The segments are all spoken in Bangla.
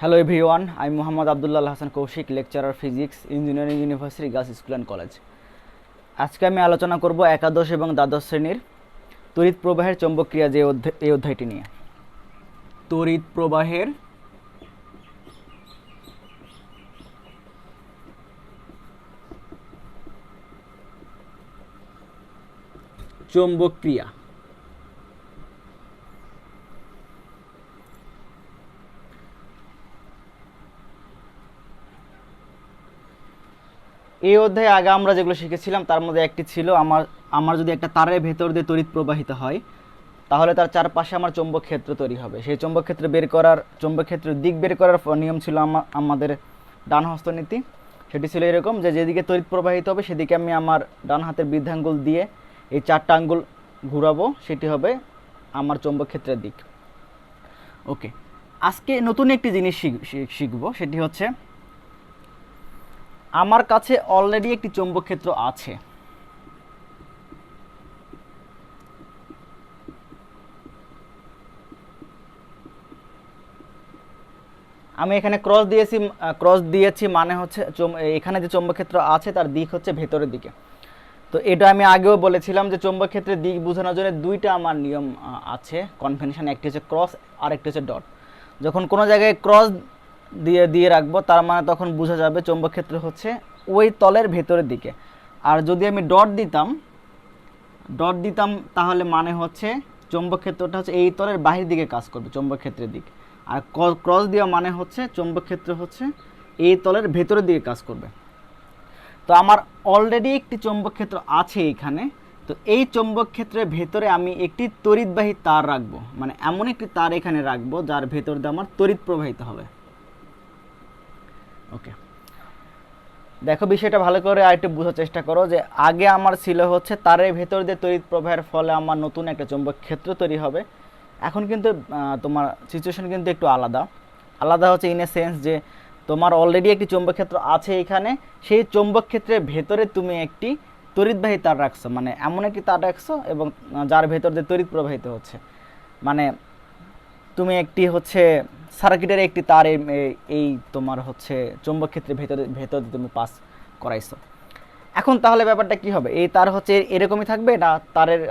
হ্যালো এভরিওয়ান, আমি Mohammad Abdullah Hasan Kaushik, lecturer physics, engineering university girls school and college. আজকে আমি আলোচনা করব একাদশ এবং দ্বাদশ শ্রেণীর তড়িৎ প্রবাহের চৌম্বকক্রিয়া যে এই অধ্যায়টি নিয়ে। তড়িৎ প্রবাহের চৌম্বকক্রিয়া। এই অধ্যায়ে আগে আমরা যেগুলো শিখেছিলাম তার মধ্যে একটি ছিল আমার যদি একটা তারের ভেতর দিয়ে তড়িৎ প্রবাহিত হয়, তাহলে তার চারপাশে আমার চৌম্বক ক্ষেত্র তৈরি হবে। সেই চৌম্বক ক্ষেত্রের দিক বের করার নিয়ম ছিল আমাদের ডান হস্ত নীতি। সেটি ছিল এরকম যে যেদিকে তড়িৎ প্রবাহিত হবে সেদিকে আমি আমার ডান হাতের বৃদ্ধাঙ্গুল দিয়ে এই চারটা আঙ্গুল ঘুরাবো, সেটি হবে আমার চৌম্বক ক্ষেত্রের দিক। ওকে, আজকে নতুন একটি জিনিস শিখবো, সেটি হচ্ছে আমার কাছে অলরেডি একটি চৌম্বক ক্ষেত্র আছে। আমি এখানে ক্রস দিয়েছি মানে হচ্ছে এখানে যে চৌম্বক ক্ষেত্র আছে তার দিক হচ্ছে ভেতরের দিকে। তো এটা আমি আগেও বলেছিলাম যে চৌম্বক ক্ষেত্রের দিক বোঝানোর জন্য দুইটা আমার নিয়ম আছে, কনভেনশন। একটি হচ্ছে ক্রস আর একটি হচ্ছে ডট। যখন কোনো জায়গায় ক্রস দিয়ে রাখবো তার মানে তখন বোঝা যাবে চৌম্বক ক্ষেত্র হচ্ছে ওই তলের ভেতরের দিকে। আর যদি আমি ডট দিতাম তাহলে মানে হচ্ছে চৌম্বক ক্ষেত্রটা হচ্ছে এই তলের বাহির দিকে কাজ করবে, চৌম্বক ক্ষেত্রের দিক। আর ক্রস দেওয়া মানে হচ্ছে চৌম্বক ক্ষেত্র হচ্ছে এই তলের ভেতরের দিকে কাজ করবে। তো আমার অলরেডি একটি চৌম্বক ক্ষেত্র আছে এখানে। তো এই চৌম্বক ক্ষেত্রের ভেতরে আমি একটি তড়িৎবাহী তার রাখবো, মানে এমন একটি তার এখানে রাখবো যার ভেতর দিয়ে আমার তড়িৎ প্রবাহিত হবে। ওকে, দেখো বিষয়টা ভালো করে আরেকটু বোঝার চেষ্টা করো যে আগে আমার ছিল হচ্ছে তারের ভেতর দিয়ে তড়িৎ প্রবাহের ফলে আমার নতুন একটা চৌম্বক ক্ষেত্র তৈরি হবে। এখন কিন্তু তোমার সিচুয়েশন কিন্তু একটু আলাদা হচ্ছে ইন এ সেন্স যে তোমার অলরেডি একটি চৌম্বক ক্ষেত্র আছে এখানে। সেই চৌম্বক ক্ষেত্রের ভেতরে তুমি একটি তড়িৎবাহী তার রাখছো, মানে এমন একটি তার রাখছো এবং যার ভেতর দিয়ে তড়িৎ প্রবাহিত হচ্ছে। মানে তুমি একটি হচ্ছে সার্কিটের একটি তার এই তোমার হচ্ছে চৌম্বক ক্ষেত্রের ভেতর দিয়ে তুমি পাস করাইছো। এখন তাহলে ব্যাপারটা কি হবে? এই তার হচ্ছে এরকমই থাকবে না তারের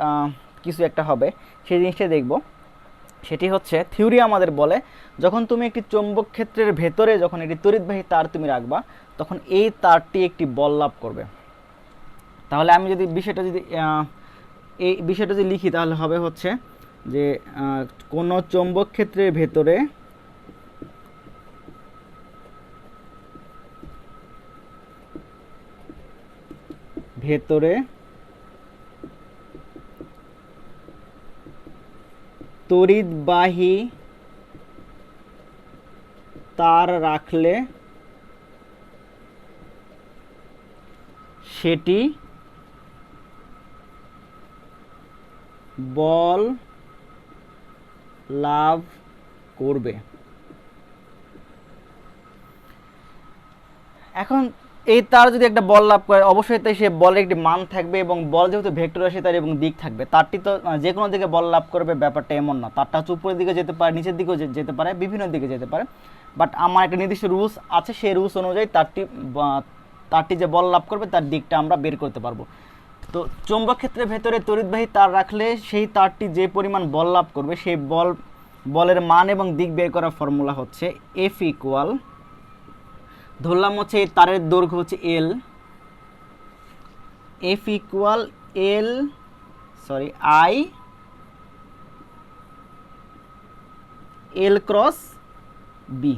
কিছু একটা হবে, সেই জিনিসটা দেখব। সেটি হচ্ছে থিওরি আমাদের বলে যখন তুমি একটি চৌম্বক ক্ষেত্রের ভেতরে যখন একটি তড়িৎবাহী তার তুমি রাখবা তখন এই তারটি একটি বল লাভ করবে। তাহলে আমি যদি এই বিষয়টা যদি লিখি তাহলে হবে হচ্ছে যে কোনো চৌম্বক ক্ষেত্রের ভেতরে তড়িৎবাহী তার রাখলে সেটি বল লাভ করবে। এখন এই তার যদি একটা বল লাভ করে অবশ্যই তাই সে বলের একটি মান থাকবে এবং বল যেহেতু ভেক্টর রাশি তার এবং দিক থাকবে। তারটি তো যে কোনো দিকে বল লাভ করবে ব্যাপারটা এমন না। তারটা হচ্ছে উপরের দিকে যেতে পারে, নিচের দিকেও যেতে পারে, বিভিন্ন দিকে যেতে পারে। বাট আমার একটা নির্দিষ্ট রুলস আছে, সেই রুলস অনুযায়ী তারটি যে বল লাভ করবে তার দিকটা আমরা বের করতে পারবো। তো চৌম্বক ক্ষেত্রের ভেতরে তড়িৎবাহী তার রাখলে সেই তারটি যে পরিমাণ বল লাভ করবে সেই বলের মান এবং দিক বের করার ফর্মুলা হচ্ছে এফ ইকুয়াল, ধরলাম হচ্ছে এই তারের দৈর্ঘ্য হচ্ছে L, F equal I L cross B.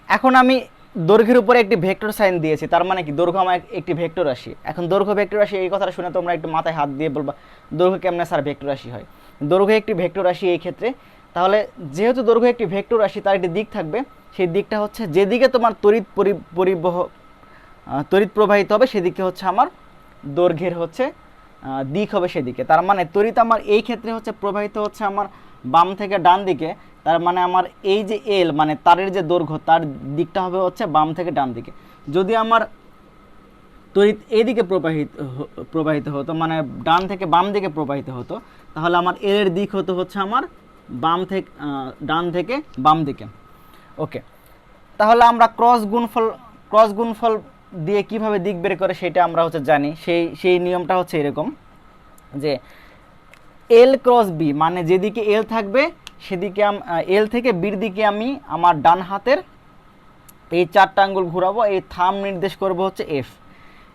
এখন আমি দৈর্ঘ্যের উপরে একটি ভেক্টর সাইন দিয়েছি, তার মানে কি দৈর্ঘ্য আমার একটি ভেক্টর রাশি। এখন দৈর্ঘ্য ভেক্টর রাশি এই কথাটা শুনে তোমরা একটু মাথায় হাত দিয়ে বলবা দৈর্ঘ্য কেমনে স্যার ভেক্টর রাশি হয়? দৈর্ঘ্য একটি ভেক্টর রাশি এই ক্ষেত্রে। তাহলে যেহেতু দৈর্ঘ্য একটি ভেক্টর রাশি তার একটি দিক থাকবে, সেই দিকটা হচ্ছে যেদিকে তোমার তড়িৎ প্রবাহিত হবে সেদিকে হচ্ছে আমার দৈর্ঘ্যের হচ্ছে দিক হবে সেদিকে। তার মানে তড়িৎ আমার এই ক্ষেত্রে হচ্ছে প্রবাহিত হচ্ছে আমার বাম থেকে ডান দিকে। তার মানে আমার এই যে এল মানে তারের যে দৈর্ঘ্য তার দিকটা হবে হচ্ছে বাম থেকে ডান দিকে। যদি আমার তড়িৎ এদিকে প্রবাহিত হতো, মানে ডান থেকে বাম দিকে প্রবাহিত হতো, তাহলে আমার এল এর দিক হতো হচ্ছে আমার বাম থেকে ডান থেকে বাম দিকে। ওকে, তাহলে আমরা ক্রস গুণফল দিয়ে কিভাবে দিক বের করে সেটা আমরা হচ্ছে জানি। সেই নিয়মটা হচ্ছে এরকম যে এল ক্রস বি, মানে যেদিকে এল থাকবে সেদিকে এল থেকে বির দিকে আমি আমার ডান হাতের এই 4টা আঙ্গুল ঘোরাবো, এই থাম নির্দেশ করব হচ্ছে এফ।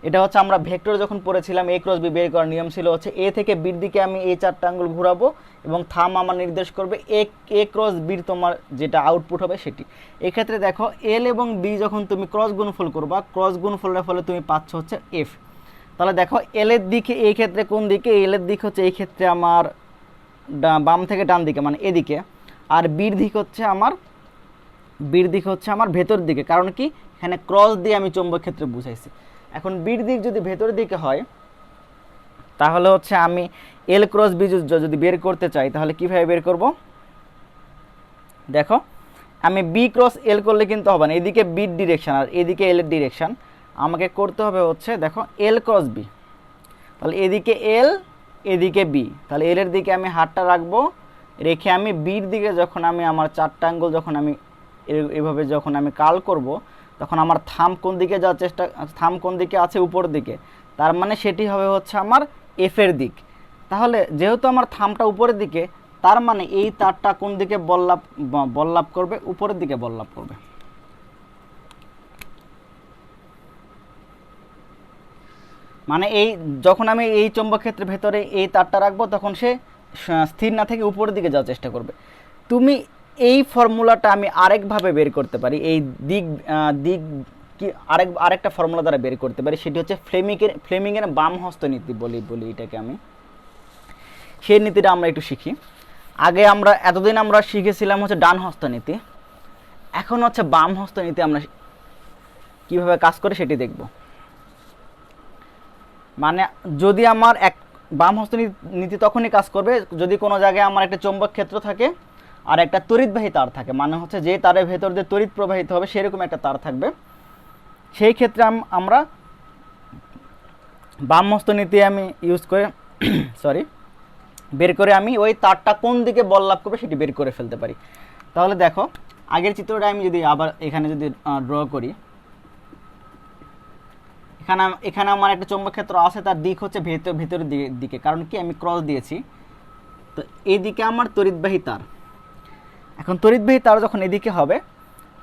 এটা হচ্ছে আমরা ভেক্টর যখন পড়েছিলাম এ ক্রস বি বের করার নিয়ম ছিল হচ্ছে এ থেকে বির দিকে আমি এই 4টা আঙ্গুল ঘোরাবো এবং থাম আমার নির্দেশ করবে এ ক্রস বির তোমার যেটা আউটপুট হবে সেটি। এক্ষেত্রে দেখো এল এবং বি যখন তুমি ক্রস গুণফল করবা, ক্রস গুণফলের ফলে তুমি পাচ্ছ হচ্ছে এফ। তাহলে দেখো এল এর দিকে এই ক্ষেত্রে কোন দিকে, এল এর দিক হচ্ছে এই ক্ষেত্রে আমার বাম থেকে ডান দিকে মানে এদিকে, আর বির দিক হচ্ছে আমার ভেতর দিকে। কারণ কি, এখানে ক্রস দিয়ে আমি চৌম্বক ক্ষেত্র বুঝাইছি। এখন বির দিক যদি ভেতর দিকে হয় তাহলে হচ্ছে আমি এল ক্রস বি যদি বের করতে চাই তাহলে কিভাবে বের করব? দেখো আমি বি ক্রস এল করলে কিন্তু হবে না, এদিকে বির ডিরেকশন আর এদিকে এল এর ডিরেকশন, আমাকে করতে হবে হচ্ছে দেখো এল ক্রস বি। তাহলে এদিকে এল এদিকে বি, তাহলে এল এর দিকে আমি হাতটা রাখবো, রেখে আমি বির দিকে যখন আমি আমার 4টা আঙ্গুল যখন আমি এভাবে যখন আমি কার্ল করব, তখন আমার থাম কোন দিকে থাম কোন দিকে আছে, উপর দিকে, তার মানে সেটি হবে হচ্ছে আমার এফ এর দিক। তাহলে যেহেতু আমার থামটা উপরের দিকে, তার মানে এই তারটা কোন দিকে বল লাভ করবে, উপরের দিকে বল লাভ করবে। মানে এই যখন আমি এই চৌম্বক ক্ষেত্রের ভেতরে এই তারটা রাখবো তখন সে স্থির না থেকে উপরের দিকে যাওয়ার চেষ্টা করবে। তুমি এই ফর্মুলাটা আমি আরেকভাবে বের করতে পারি, এই দিক কি আরেকটা ফর্মুলা দ্বারা বের করতে পারি, সেটি হচ্ছে ফ্লেমিংয়ের বাম হস্ত নীতি বলি এটাকে আমি। সেই নীতিটা আমরা একটু শিখি। আগে আমরা এতদিন আমরা শিখেছিলাম হচ্ছে ডান হস্ত নীতি, এখন হচ্ছে বাম হস্ত নীতি আমরা কিভাবে কাজ করে সেটি দেখব। মানে যদি আমার বাম হস্ত নীতি তখনই কাজ করবে যদি কোনো জায়গায় আমার একটা চৌম্বক ক্ষেত্র থাকে আর একটা তড়িৎবাহী তার থাকে, মানে হচ্ছে যে তারের ভেতর দিয়ে তড়িৎ প্রবাহিত হবে সেরকম একটা তার থাকবে। সেই ক্ষেত্রে আমরা বাম হস্ত নীতি আমি ইউজ করে বের করে আমি ওই তারটা কোন দিকে বল লাভ করবে সেটি বের করে ফেলতে পারি। তাহলে দেখো আগের চিত্রটা আমি যদি আবার এখানে যদি ড্র করি, এখানে আমার একটা চৌম্বক ক্ষেত্র আছে, তার দিক হচ্ছে ভেতরের দিকে, কারণ কি আমি ক্রস দিয়েছি। তো এইদিকে আমার তড়িৎবাহী তার, এখন তড়িৎবাহী তার যখন এদিকে হবে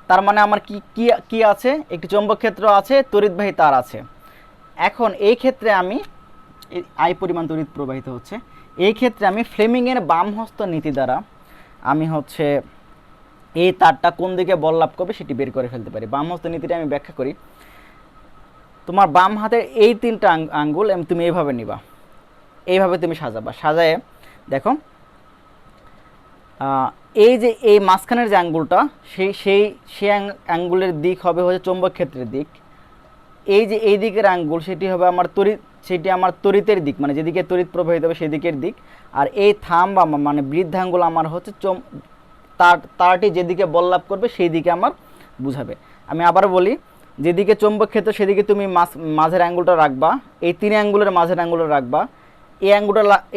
তার মানে আমার কি আছে, একটি চৌম্বক ক্ষেত্র আছে, তড়িৎবাহী তার আছে। এখন এই ক্ষেত্রে আমি আই পরিমাণ তড়িৎ প্রবাহিত হচ্ছে, এই ক্ষেত্রে আমি ফ্লেমিংয়ের বাম হস্ত নীতি দ্বারা আমি হচ্ছে এই তারটা কোন দিকে বল লাভ করবে সেটি বের করে ফেলতে পারি। বাম হস্ত নীতিটা আমি ব্যাখ্যা করি। তোমার বাম হাতের এই 3টা আঙ্গুল তুমি এইভাবে নিবা, এইভাবে তুমি সাজায় দেখো এই যে এই মাঝখানের যে আঙ্গুলটা সেই আঙ্গুলের দিক হবে হচ্ছে চৌম্বক ক্ষেত্রের দিক। এই যে এই দিকের আঙ্গুল সেটি হবে আমার তড়িতের দিক, মানে যেদিকে তড়িৎ প্রবাহিত হবে সেদিকের দিক। আর এই থাম বা মানে বৃদ্ধাঙ্গুল আমার হচ্ছে তারটি যেদিকে বল লাভ করবে সেই দিকে আমার বুঝাবে। আমি আবার বলি, যেদিকে চৌম্বক ক্ষেত্র সেদিকে তুমি মাঝের আঙ্গুলটা রাখবা, এই 3 আঙ্গুলের মাঝের আঙ্গুলটা রাখবা,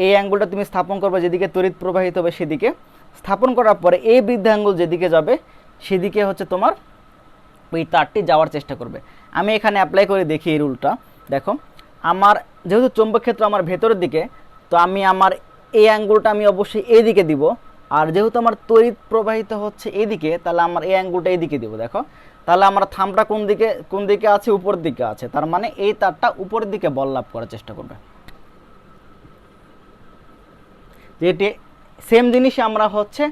এই আঙ্গুলটা তুমি স্থাপন করবে যেদিকে তড়িৎ প্রবাহিত হবে সেদিকে। স্থাপন করার পরে এই বৃদ্ধাঙ্গুল যেদিকে যাবে সেদিকে হচ্ছে তোমার ওই তারটি যাওয়ার চেষ্টা করবে। আমি এখানে অ্যাপ্লাই করে দেখি এই রুলটা। দেখো আমার যেহেতু চৌম্বক ক্ষেত্র আমার ভেতরের দিকে, তো আমি আমার এই আঙ্গুলটা আমি অবশ্যই এই দিকে দিব, আর যেহেতু আমার তড়িৎ প্রবাহিত হচ্ছে এদিকে, তাহলে আমার এই আঙ্গুলটা এইদিকে দিব। দেখো তাহলে আমার থামটা কোন দিকে আছে, উপর দিকে আছে, তার মানে এই তারটা উপরের দিকে বল লাভ করার চেষ্টা করবে। যেটি সেম জিনিসই আমরা হচ্ছে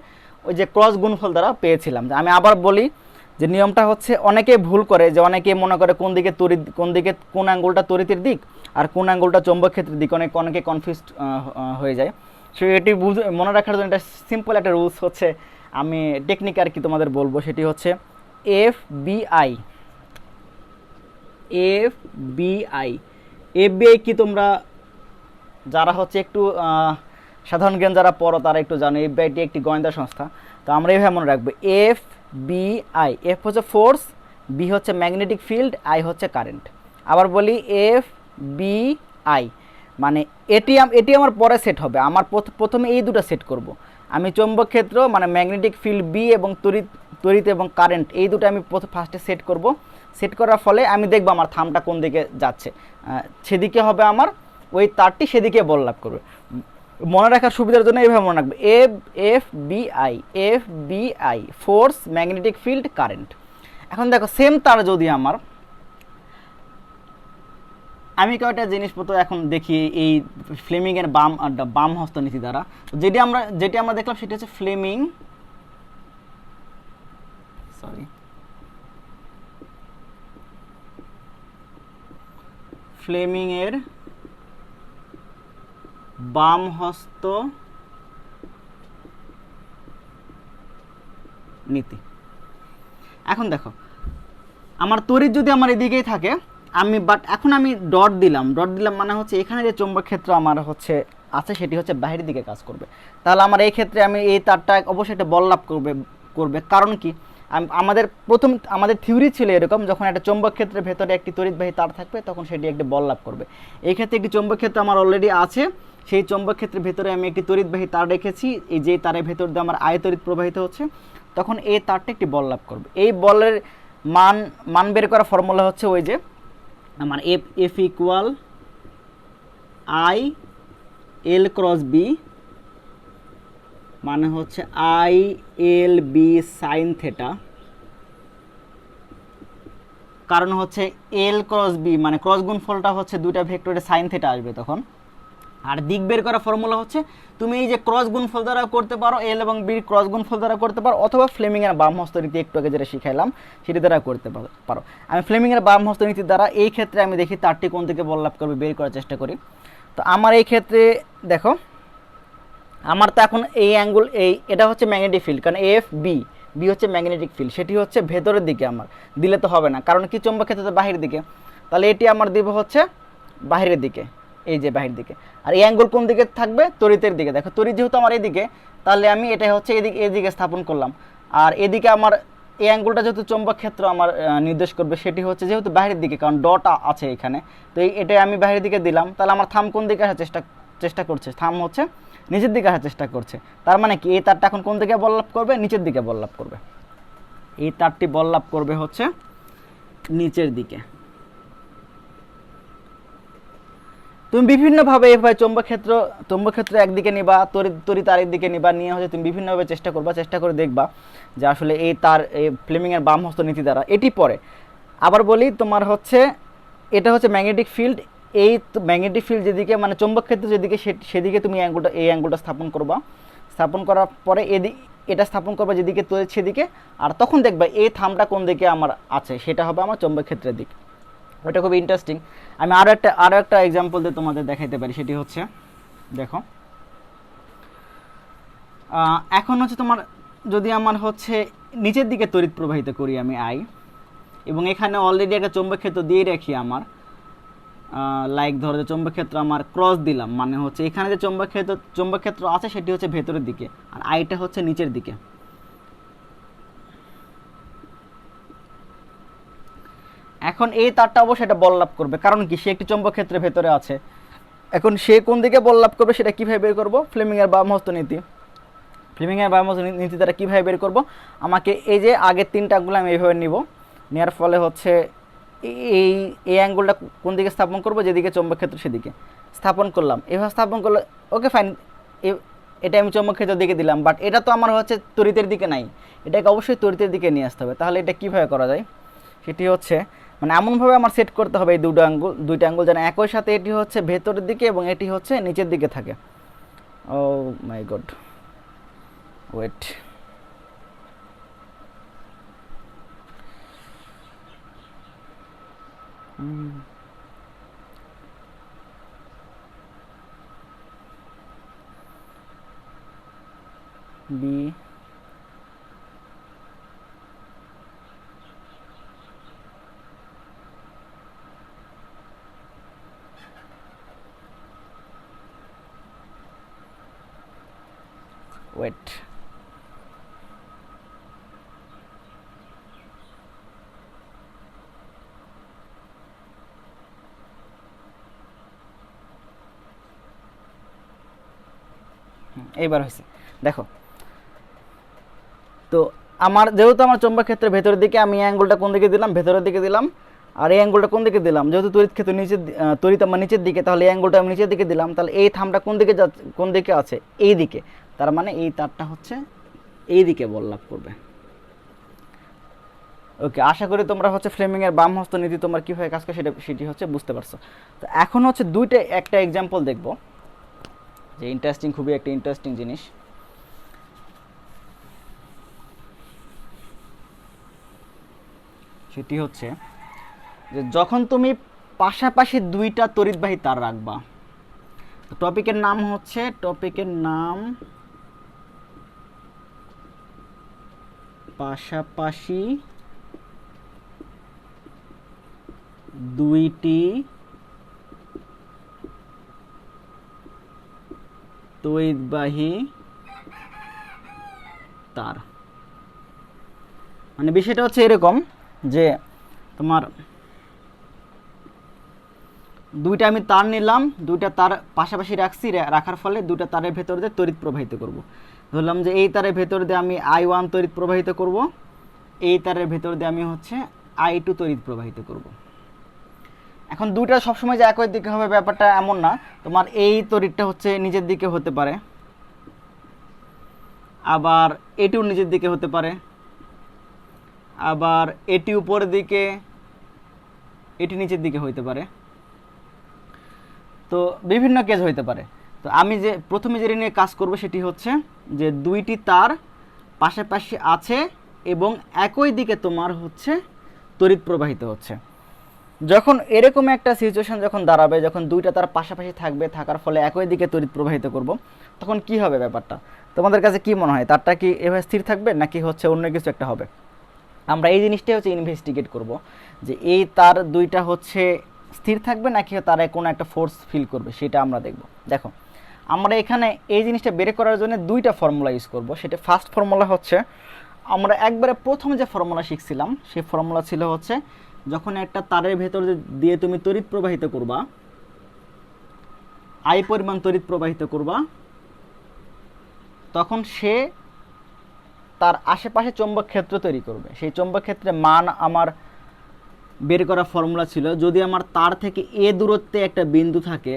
ওই যে ক্রস গুণফল দ্বারা পেয়েছিলাম। আমি আবার বলি যে নিয়মটা হচ্ছে অনেকে ভুল করে, যে অনেকে মনে করে কোন আঙ্গুলটা তড়িতের দিক আর কোন আঙ্গুলটা চৌম্বক ক্ষেত্রের দিক, অনেকে কনফিউজড হয়ে যায়। সো এটি মনে রাখার জন্য একটা সিম্পল একটা রুলস হচ্ছে আমি টেকনিক আর কি তোমাদের বলবো, সেটি হচ্ছে এফবিআই। কি তোমরা যারা হচ্ছে একটু সাধারণ জ্ঞান যারা পড়ো তারা একটু জানো, এফবিআইটি একটি গোয়েন্দা সংস্থা। তো আমরা এইভাবে মনে রাখবো, এফবিআই, এফ হচ্ছে ফোর্স, বি হচ্ছে ম্যাগনেটিক ফিল্ড, আই হচ্ছে কারেন্ট। আবার বলি এফ বি আই, মানে এটি আমার পরে সেট হবে। আমার প্রথমে এই দুটো সেট করব। আমি চৌম্বক ক্ষেত্র মানে ম্যাগনেটিক ফিল্ড বি এবং তড়িৎ এবং কারেন্ট এই দুটো আমি ফার্স্টে সেট করব। সেট করার ফলে আমি দেখব আমার থামটা কোন দিকে যাচ্ছে, সেদিকে হবে আমার ওই তারটি সেদিকে বল লাভ করবে। মনে রাখার সুবিধার জন্য এইভাবে মনে রাখবে F B I, F B I force magnetic field current. এখন দেখো সেম তার যদি আমি কয়েকটা জিনিসপত্র এখন দেখি এই ফ্লেমিং এর বাম হস্ত নীতি দ্বারা। যেটি আমরা দেখলাম সেটা হচ্ছে ফ্লেমিং এর বাম হস্ত নীতি। এখন দেখো আমার তড়িৎ যদি আমার এদিকেই থাকে, এখন আমি ডট দিলাম মানে হচ্ছে এখানে যে চৌম্বক ক্ষেত্র আমার হচ্ছে আছে সেটি হচ্ছে বাইরের দিকে কাজ করবে। তাহলে আমার এই ক্ষেত্রে আমি এই তারটা অবশ্যই একটা বল লাভ করবে। কারণ কি, আমাদের থিওরি ছিল এরকম, যখন একটা চৌম্বক ক্ষেত্রের ভেতরে একটি তড়িৎবাহী তার থাকবে তখন সেটি একটি বল লাভ করবে। এই ক্ষেত্রে একটি চৌম্বক ক্ষেত্র আমার অলরেডি আছে, সেই চৌম্বক ক্ষেত্রের ভেতরে আমি একটি তড়িৎবাহী তার রেখেছি, এই যে তারের ভেতর দিয়ে আমার আয় তড়িৎ প্রবাহিত হচ্ছে, তখন এই তারটা একটি বল লাভ করবে। এই বলের মান বের করার ফর্মুলা হচ্ছে ওই যে আমার F equal I L cross B, মানে হচ্ছে I L B sine theta. কারণ হচ্ছে এল ক্রস বি মানে ক্রস গুণফলটা হচ্ছে দুইটা ভেক্টরে সাইন থেটা আসবে তখন। আর দিক বের করার ফর্মুলা হচ্ছে তুমি এই যে ক্রস গুণফল দ্বারা করতে পারো, এল এবং বির ক্রস গুণফল দ্বারা করতে পারো, অথবা ফ্লেমিং এর বাম হস্ত নীতি একটু আগে যেটা শিখাইলাম সেটি দ্বারা করতে পারো। আমি ফ্লেমিং এর বাম হস্ত নীতির দ্বারা এই ক্ষেত্রে আমি দেখি তারটি কোন দিকে বল লাভ করবে বের করার চেষ্টা করি। তো আমার এই ক্ষেত্রে দেখো আমার তো এখন এই অ্যাঙ্গেল এটা হচ্ছে ম্যাগনেটিক ফিল্ড, কারণ এফ বি হচ্ছে ম্যাগনেটিক ফিল্ড, সেটি হচ্ছে ভেতরের দিকে আমার দিলে তো হবে না, কারণ কি চৌম্বক ক্ষেত্র তো বাহিরের দিকে। তাহলে এটি আমার দিব হচ্ছে বাহিরের দিকে, এই যে বাহির দিকে। আর এই অ্যাঙ্গেল কোন দিকে থাকবে, তড়িতের দিকে। দেখো তড়িৎ যেহেতু আমার এদিকে, তাহলে আমি এটা হচ্ছে এদিকে স্থাপন করলাম। আর এদিকে আমার এই অ্যাঙ্গেলটা যেহেতু চৌম্বক ক্ষেত্র আমার নির্দেশ করবে, সেটি হচ্ছে যেহেতু বাইরের দিকে, কারণ ডট আছে এখানে, তো এটা আমি বাইরের দিকে দিলাম। তাহলে আমার থাম কোন দিকে আসার চেষ্টা করছে, থাম হচ্ছে নিচের দিকে আসার চেষ্টা করছে। তার মানে কি এই তারটা এখন কোন দিকে বল লাভ করবে, নিচের দিকে বল লাভ করবে। এই তারটি বল লাভ করবে হচ্ছে নিচের দিকে। তুমি বিভিন্নভাবে এভাবে চৌম্বক ক্ষেত্র একদিকে নিবা, তড়িৎ আরেক দিকে নিবা, নিয়ে হচ্ছে তুমি বিভিন্নভাবে চেষ্টা করে দেখবা যে আসলে এই তার এই ফ্লেমিং এর বাম হস্ত নীতি দ্বারা এটি পরে। আবার বলি তোমার হচ্ছে এটা হচ্ছে ম্যাগনেটিক ফিল্ড, এই ম্যাগনেটিক ফিল্ড যেদিকে মানে চৌম্বক ক্ষেত্র যেদিকে সেদিকে তুমি এই অ্যাঙ্গেলটা স্থাপন করবা। স্থাপন করার পরে এটা স্থাপন করবা যেদিকে তড়িৎ সেদিকে, আর তখন দেখবা এই থামটা কোন দিকে আমার আছে, সেটা হবে আমার চৌম্বক ক্ষেত্রের দিক। ওটা খুব ইন্টারেস্টিং। আমি আরও একটা এক্সাম্পল দিয়ে তোমাদের দেখাইতে পারি, সেটি হচ্ছে দেখো এখন হচ্ছে তোমার যদি আমার হচ্ছে নিচের দিকে তড়িৎ প্রবাহিত করি আমি আই, এবং এখানে অলরেডি একটা চৌম্বক ক্ষেত্র দিয়ে রাখি আমার, লাইক ধরো যে চৌম্বক ক্ষেত্র আমার ক্রস দিলাম, মানে হচ্ছে এখানে যে চৌম্বক ক্ষেত্র আছে সেটি হচ্ছে ভেতরের দিকে, আর আইটা হচ্ছে নিচের দিকে। এখন এই তারটা অবশ্যই এটা বল লাভ করবে, কারণ কি সে একটি চৌম্বক ক্ষেত্রের ভেতরে আছে। এখন সে কোন দিকে বল লাভ করবে সেটা কীভাবে বের করবো, ফ্লেমিং এর বাম হস্ত নীতি দ্বারা কীভাবে বের করবো, আমাকে এই যে আগের তিনটা আঙ্গুল আমি এইভাবে নিব, নেওয়ার ফলে হচ্ছে এই অ্যাঙ্গুলটা কোন দিকে স্থাপন করবো, যেদিকে চৌম্বক ক্ষেত্র সেদিকে স্থাপন করলাম। এভাবে স্থাপন করলে ওকে ফাইন, এটা আমি চৌম্বক ক্ষেত্রের দিকে দিলাম, বাট এটা তো আমার হচ্ছে তড়িতের দিকে নাই, এটাকে অবশ্যই তড়িতের দিকে নিয়ে আসতে হবে। তাহলে এটা কীভাবে করা যায়, সেটি হচ্ছে মানে এমনভাবে আমার সেট করতে হবে এই দুইটা আঙ্গুল যেন একই সাথে এটি হচ্ছে ভেতরের দিকে এবং এটি হচ্ছে নিচের দিকে থাকে। ও মাই গড, ওয়েট, বি ওয়েট, এইবার হয়েছে। দেখো তো আমার যেহেতু আমার চৌম্বক ক্ষেত্রের ভেতরের দিকে, আমি এই অ্যাঙ্গেলটা কোন দিকে দিলাম, ভেতরের দিকে দিলাম। আর এই অ্যাঙ্গেলটা কোন দিকে দিলাম, যেহেতু তড়িৎ ক্ষেত্র তড়িৎ আমার নিচের দিকে, তাহলে এই অ্যাঙ্গেলটা আমি নিচের দিকে দিলাম। তাহলে এই থামটা কোন দিকে যাচ্ছে, কোন দিকে আছে, এই দিকে। তার মানে এই তারটা হচ্ছে এই দিকে বল লাভ করবে। ওকে, আশা করি তোমরা হচ্ছে ফ্লেমিং এর বাম হস্ত নীতি তোমার কিভাবে কাজ করে সেটি হচ্ছে বুঝতে পারছো। তো এখন হচ্ছে একটা এক্সাম্পল দেখব, যে ইন্টারেস্টিং, খুবই একটা ইন্টারেস্টিং জিনিস। সেটি হচ্ছে যে যখন তুমি পাশাপাশি দুইটা তড়িৎবাহী তার রাখবা, টপিকের নাম হচ্ছে, পাশাপাশি দুইটি তড়িৎবাহী তার। মানে বিষয়টা হচ্ছে এরকম যে তোমার দুইটা আমি তার নিলাম, দুইটা তার পাশাপাশি রাখছি, রাখার ফলে দুইটা তারের ভেতর দিয়ে তড়িৎ প্রবাহিত করব। ধরলাম যে এই তারের ভেতর দিয়ে আমি I1 তড়িৎ প্রবাহিত করব, এই তারের ভেতর দিয়ে আমি হচ্ছে I2 তড়িৎ প্রবাহিত করব। এখন দুইটা সবসময় যে একই দিকে হবে ব্যাপারটা এমন না। তোমার এই তড়িৎটা হচ্ছে নিচের দিকে হতে পারে, আবার এটিও নিচের দিকে হতে পারে, আবার এটি উপরের দিকে, এটি নিচের দিকে হইতে পারে। তো বিভিন্ন কেস হইতে পারে। তো আমি যে প্রথমে যেটা নিয়ে কাজ করব সেটি হচ্ছে যে দুইটি তার পাশাপাশি আছে এবং একই দিকে তোমার হচ্ছে তড়িৎ প্রবাহিত হচ্ছে। যখন এরকম একটা সিচুয়েশন যখন দাঁড়াবে, যখন দুইটা তার পাশাপাশি থাকবে, থাকার ফলে একই দিকে তড়িৎ প্রবাহিত করব, তখন কি হবে ব্যাপারটা? তোমাদের কাছে কি মনে হয়, তারটা কি এভাবে স্থির থাকবে নাকি হচ্ছে অন্য কিছু একটা হবে? আমরা এই জিনিসটাই হচ্ছে ইনভেস্টিগেট করব, যে এই তার দুইটা হচ্ছে স্থির থাকবে নাকি তারা কোনো একটা ফোর্স ফিল করবে, সেটা আমরা দেখব। দেখো আমরা এখানে এই জিনিসটা বের করার জন্য দুইটা ফর্মুলা ইউজ করব। সেটা ফার্স্ট ফর্মুলা হচ্ছে, আমরা একবারে প্রথমে যে ফর্মুলা শিখছিলাম সেই ফর্মুলা ছিল হচ্ছে, যখন একটা তারের ভেতর দিয়ে তুমি তড়িৎ প্রবাহিত করবা, I পরিমাণ তড়িৎ প্রবাহিত করবা, তখন সে তার আশেপাশে চৌম্বক ক্ষেত্র তৈরি করবে। সেই চৌম্বক ক্ষেত্রের মান আমার বের করা ফর্মুলা ছিল, যদি আমার তার থেকে এ দূরত্বে একটা বিন্দু থাকে,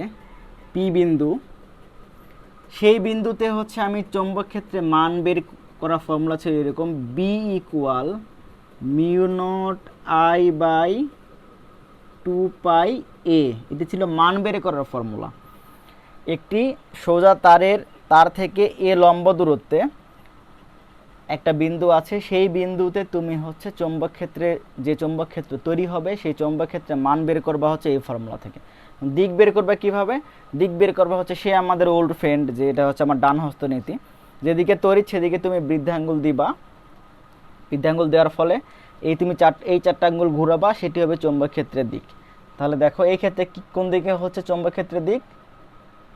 পি বিন্দু, সেই বিন্দুতে হচ্ছে আমি চৌম্বক ক্ষেত্রে মান বের করা ফর্মুলা ছিল এরকম, B equal mu naught I by 2 pi A. এটি ছিল মান বের করার ফর্মুলা। একটি সোজা তার থেকে এ লম্ব দূরত্বে একটা বিন্দু আছে, সেই বিন্দুতে তুমি হচ্ছে চৌম্বক ক্ষেত্রে, যে চৌম্বক ক্ষেত্র তৈরি হবে সেই চৌম্বক ক্ষেত্রে মান বের করবা হচ্ছে এই ফর্মুলা থেকে। দিক বের করবা কিভাবে? দিক বের করবা হচ্ছে সে আমাদের ওল্ড ফ্রেন্ড, যে এটা হচ্ছে আমার ডান হস্ত নীতি, যেদিকে তড়িৎ সেদিকে তুমি বৃদ্ধাঙ্গুল দিবা। বৃদ্ধাঙ্গুল দেওয়ার ফলে তুমি এই চারটা আঙ্গুল ঘুরাবা, সেটি হবে চৌম্বক ক্ষেত্রের দিক। তাহলে দেখো এই ক্ষেত্রে কোন দিকে হচ্ছে চৌম্বক ক্ষেত্রের দিক?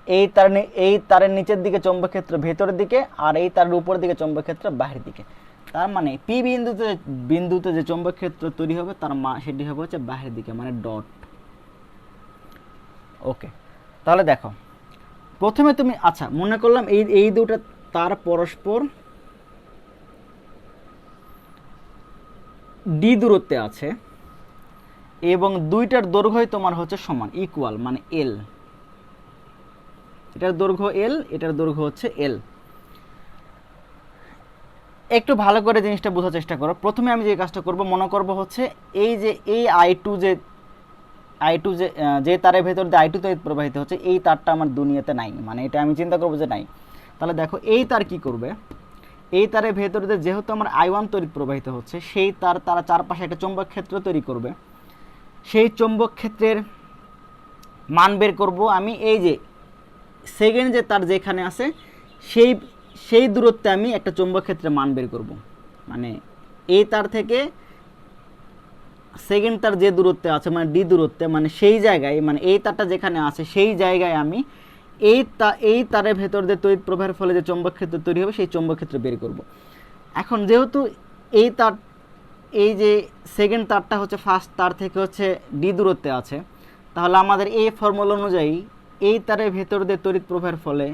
এই তারের নিচের দিকে চৌম্বক ক্ষেত্র ভেতরের দিকে, আর এই তারের উপরের দিকে চৌম্বক ক্ষেত্র বাহির দিকে। তার মানে পি বিন্দুতে যে চৌম্বক ক্ষেত্র তৈরি হবে তার সেটি হবে হচ্ছে বাহির দিকে, মানে ডট। ওকে, তাহলে দেখো প্রথমে তুমি, আচ্ছা মনে করলাম এই দুটো তার পরস্পর ডি দূরত্বে আছে এবং দুইটার দৈর্ঘ্যই তোমার হচ্ছে সমান, ইকুয়াল, মানে এল। এটার দৈর্ঘ্য এল, এটার দৈর্ঘ্য হচ্ছে এল। একটু ভালো করে জিনিসটা বোঝার চেষ্টা করো। প্রথমে আমি যে কাজটা করব, মনে করব হচ্ছে এই যে এই I2 যে তারের ভেতর দিয়ে I2 তড়িৎ প্রবাহিত হচ্ছে, এই তারটা আমার দুনিয়াতে নাই, মানে এটা আমি চিন্তা করবো যে নাই। তাহলে দেখো এই তার কি করবে, এই তারের ভেতর দিয়ে যেহেতু আমার I1 তড়িৎ প্রবাহিত হচ্ছে, সেই তারা চারপাশে একটা চৌম্বক ক্ষেত্র তৈরি করবে। সেই চৌম্বক ক্ষেত্রের মান বের করব আমি, এই যে সেকেন্ড যে তার যেখানে আছে সেই দূরত্বে আমি একটা চৌম্বক ক্ষেত্রে মান বের করব। মানে এই তার থেকে সেকেন্ড তার যে দূরত্বে আছে, মানে ডি দূরত্বে, মানে সেই জায়গায়, মানে এই তারটা যেখানে আছে সেই জায়গায় আমি এই তারের ভেতর দিয়ে তড়িৎ প্রবাহের ফলে যে চৌম্বক ক্ষেত্র তৈরি হবে সেই চৌম্বক ক্ষেত্র বের করব। এখন যেহেতু এই যে সেকেন্ড তারটা হচ্ছে ফার্স্ট তার থেকে হচ্ছে ডি দূরত্বে আছে, তাহলে আমাদের এই ফর্মুলা অনুযায়ী এই তারের ভেতর দিয়ে তড়িৎ প্রবাহের ফলে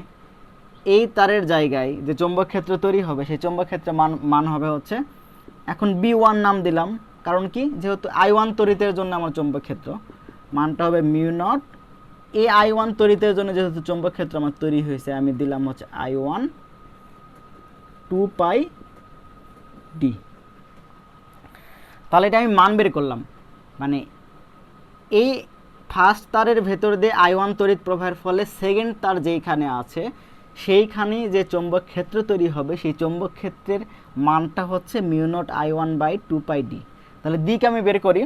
এই তারের জায়গায় যে চৌম্বক ক্ষেত্র তৈরি হবে সেই চৌম্বক ক্ষেত্রের মান মান হবে হচ্ছে, এখন B1 নাম দিলাম, কারণ কি যেহেতু I1 তড়িতের জন্য আমার চৌম্বক ক্ষেত্র, মানটা হবে মিউ নট এই I1 তড়িতের জন্য যেহেতু চৌম্বক ক্ষেত্র আমার তৈরি হয়েছে, আমি দিলাম হচ্ছে I1 2 পাই d। তাহলে এটা আমি মান বের করলাম, মানে এই ফার্স্ট তারের ভেতর দিয়ে I1 তড়িৎ প্রবাহের ফলে সেকেন্ড তার যেইখানে আছে সেইখানে যে চৌম্বক ক্ষেত্র তৈরি হবে সেই চৌম্বক ক্ষেত্রের মানটা হচ্ছে mu naught I1 by 2 pi d। তাহলে দিক আমি বের করি,